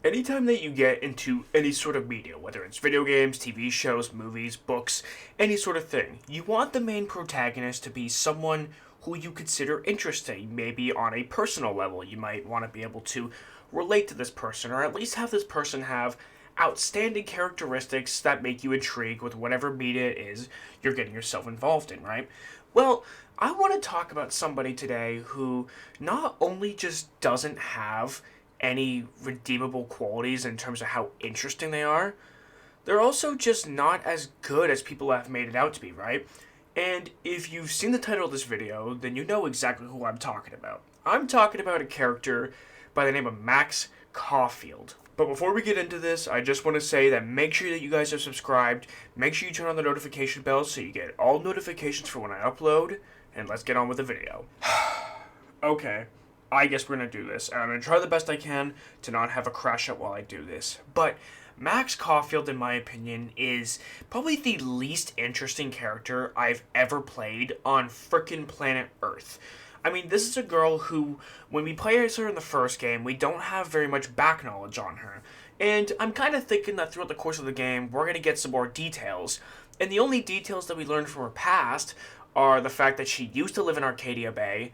Anytime that you get into any sort of media, whether it's video games, TV shows, movies, books, any sort of thing, you want the main protagonist to be someone who you consider interesting, maybe on a personal level. You might want to be able to relate to this person, or at least have this person have outstanding characteristics that make you intrigued with whatever media it is you're getting yourself involved in, right? Well, I want to talk about somebody today who not only just doesn't have any redeemable qualities in terms of how interesting they are, they're also just not as good as people have made it out to be, right? And if you've seen the title of this video, then you know exactly who I'm talking about. I'm talking about a character by the name of Max Caufield. But before we get into this, I just want to say that make sure that you guys are subscribed, make sure you turn on the notification bell so you get all notifications for when I upload, and let's get on with the video. Okay, I guess we're going to do this, and I'm going to try the best I can to not have a crash out while I do this. But Max Caufield, in my opinion, is probably the least interesting character I've ever played on frickin' planet Earth. I mean, this is a girl who, when we play as her in the first game, we don't have very much back knowledge on her. And I'm kind of thinking that throughout the course of the game, we're going to get some more details. And the only details that we learn from her past are the fact that she used to live in Arcadia Bay,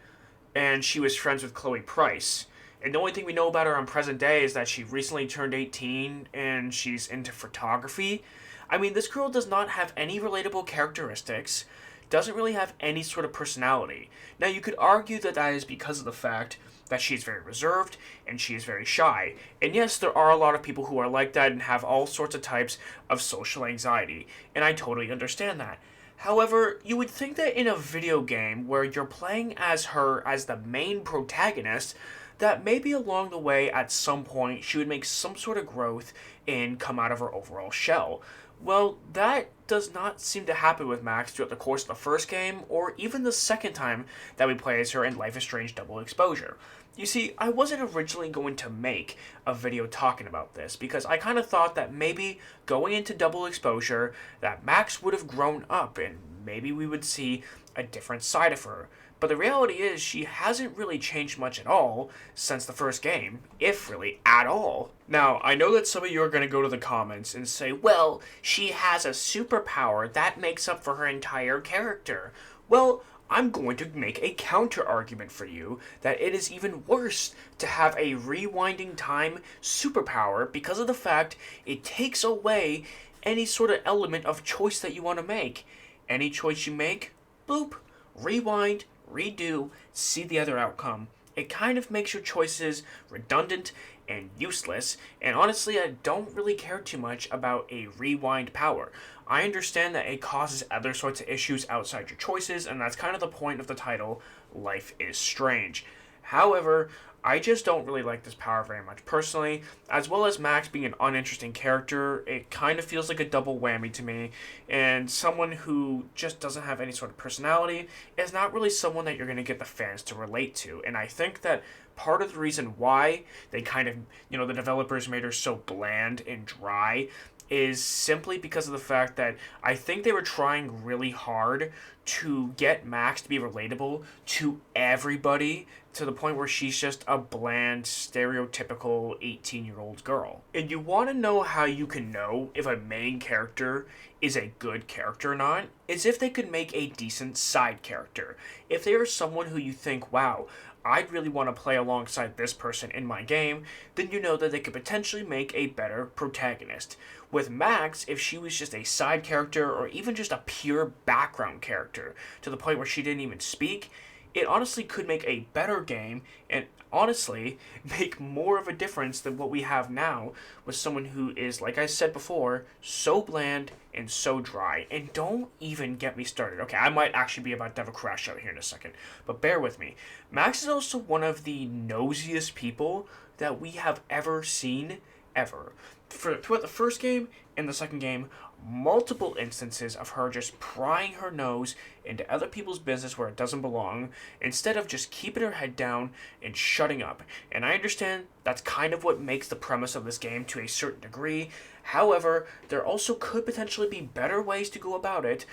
and she was friends with Chloe Price. And the only thing we know about her on present day is that she recently turned 18, and she's into photography. I mean, this girl does not have any relatable characteristics, doesn't really have any sort of personality. Now, you could argue that that is because of the fact that she's very reserved and she is very shy. And yes, there are a lot of people who are like that and have all sorts of types of social anxiety, and I totally understand that. However, you would think that in a video game where you're playing as her as the main protagonist, that maybe along the way at some point she would make some sort of growth and come out of her overall shell. Well, that does not seem to happen with Max throughout the course of the first game, or even the second time that we play as her in Life is Strange Double Exposure. You see, I wasn't originally going to make a video talking about this, because I kind of thought that maybe going into Double Exposure, that Max would have grown up, and maybe we would see a different side of her. But the reality is, she hasn't really changed much at all since the first game, if really at all. Now, I know that some of you are going to go to the comments and say, well, she has a superpower that makes up for her entire character. Well, I'm going to make a counter argument for you that it is even worse to have a rewinding time superpower because of the fact it takes away any sort of element of choice that you want to make. Any choice you make, boop, rewind, redo, see the other outcome. It kind of makes your choices redundant and useless, and honestly, I don't really care too much about a rewind power. I understand that it causes other sorts of issues outside your choices, and that's kind of the point of the title, Life is Strange. However, I just don't really like this power very much personally. As well as Max being an uninteresting character, it kind of feels like a double whammy to me, and someone who just doesn't have any sort of personality is not really someone that you're going to get the fans to relate to. And I think that part of the reason why they kind of, the developers made her so bland and dry is simply because of the fact that I think they were trying really hard to get Max to be relatable to everybody, to the point where she's just a bland, stereotypical 18-year-old girl. And you want to know how you can know if a main character is a good character or not? Is if they could make a decent side character. If they are someone who you think, wow, I'd really want to play alongside this person in my game, then you know that they could potentially make a better protagonist. With Max, if she was just a side character or even just a pure background character, to the point where she didn't even speak, it honestly could make a better game and honestly make more of a difference than what we have now with someone who is, like I said before, so bland and so dry. And don't even get me started. Okay, I might actually be about to have a crash out here in a second, but bear with me. Max is also one of the nosiest people that we have ever seen, ever. Throughout the first game and the second game, multiple instances of her just prying her nose into other people's business where it doesn't belong, instead of just keeping her head down and shutting up. And I understand that's kind of what makes the premise of this game to a certain degree. However, there also could potentially be better ways to go about it,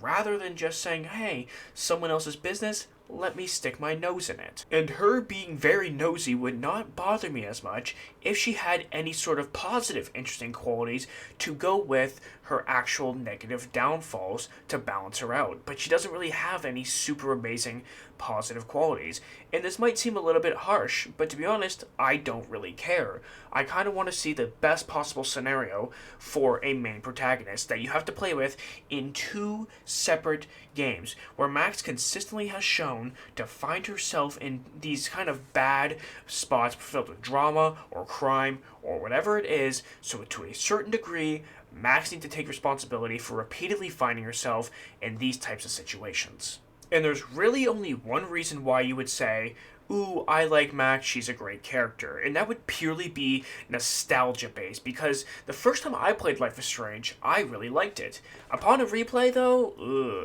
rather than just saying, hey, someone else's business, let me stick my nose in it. And her being very nosy would not bother me as much if she had any sort of positive, interesting qualities to go with her actual negative downfalls to balance her out. But she doesn't really have any super amazing positive qualities. And this might seem a little bit harsh, but to be honest, I don't really care. I kind of want to see the best possible scenario for a main protagonist that you have to play with in two separate games, where Max consistently has shown to find herself in these kind of bad spots filled with drama or crime or whatever it is, so to a certain degree, Max needs to take responsibility for repeatedly finding herself in these types of situations. And there's really only one reason why you would say, ooh, I like Max, she's a great character. And that would purely be nostalgia based, because the first time I played Life is Strange, I really liked it. Upon a replay though,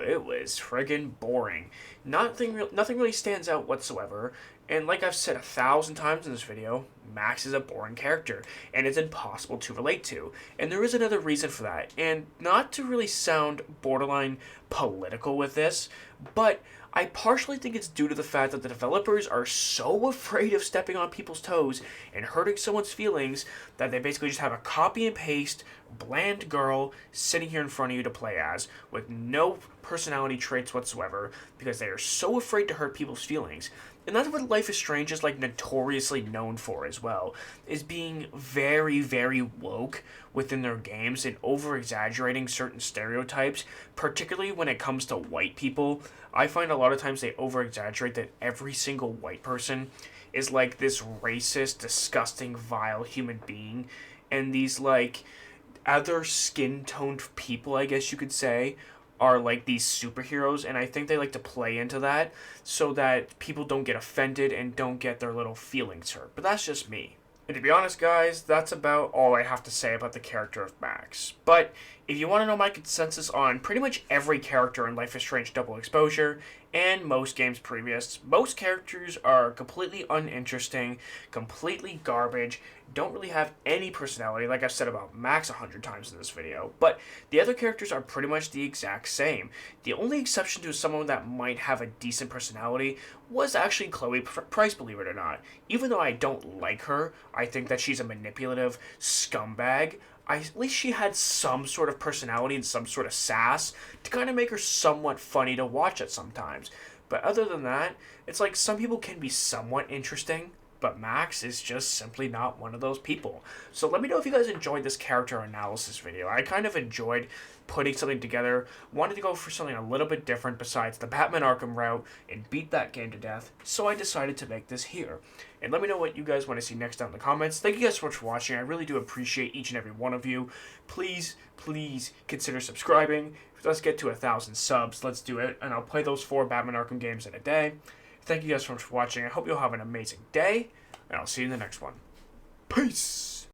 it was friggin' boring. Nothing really stands out whatsoever. And like I've said 1,000 times in this video, Max is a boring character, and it's impossible to relate to. And there is another reason for that, and not to really sound borderline political with this, but I partially think it's due to the fact that the developers are so afraid of stepping on people's toes and hurting someone's feelings that they basically just have a copy and paste bland girl sitting here in front of you to play as with no personality traits whatsoever, because they are so afraid to hurt people's feelings. And that's what Life is Strange is like notoriously known for as well, is being very, very woke within their games and over-exaggerating certain stereotypes, particularly when it comes to white people. I find a lot of times they over-exaggerate that every single white person is like this racist, disgusting, vile human being, and these like other skin-toned people, I guess you could say, are like these superheroes, and I think they like to play into that so that people don't get offended and don't get their little feelings hurt. But that's just me. And to be honest, guys, that's about all I have to say about the character of Max. But if you want to know my consensus on pretty much every character in Life is Strange Double Exposure, and most games previous, most characters are completely uninteresting, completely garbage, don't really have any personality, like I've said about Max 100 times in this video, but the other characters are pretty much the exact same. The only exception to someone that might have a decent personality was actually Chloe Price, believe it or not. Even though I don't like her, I think that she's a manipulative scumbag, at least she had some sort of personality and some sort of sass to kind of make her somewhat funny to watch at sometimes. But other than that, it's like some people can be somewhat interesting, but Max is just simply not one of those people. So let me know if you guys enjoyed this character analysis video. I kind of enjoyed putting something together, wanted to go for something a little bit different besides the Batman Arkham route and beat that game to death, so I decided to make this here. And let me know what you guys want to see next down in the comments. Thank you guys so much for watching. I really do appreciate each and every one of you. Please, please consider subscribing. Let's get to 1,000 subs. Let's do it. And I'll play those 4 Batman Arkham games in a day. Thank you guys so much for watching. I hope you'll have an amazing day, and I'll see you in the next one. Peace!